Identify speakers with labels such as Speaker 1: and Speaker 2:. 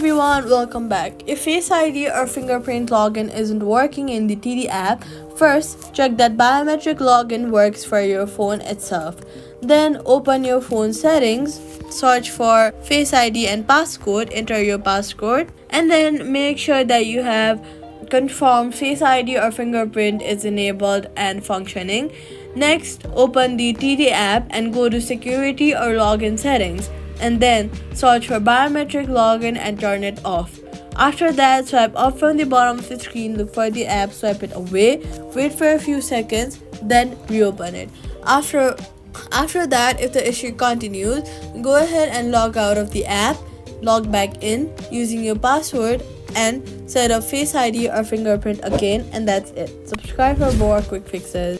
Speaker 1: everyone, welcome back. If Face ID or Fingerprint login isn't working in the TD app, first check that biometric login works for your phone itself. Then open your phone settings, search for Face ID and passcode, enter your passcode, and then make sure that you have confirmed Face ID or Fingerprint is enabled and functioning. Next, open the TD app and go to security or login settings, and then search for biometric login and turn it off. After that, swipe up from the bottom of the screen, look for the app, swipe it away, wait for a few seconds, then reopen it. After that, if the issue continues, go ahead and log out of the app, log back in using your password, and set up Face ID or Fingerprint again, and that's it. Subscribe for more quick fixes.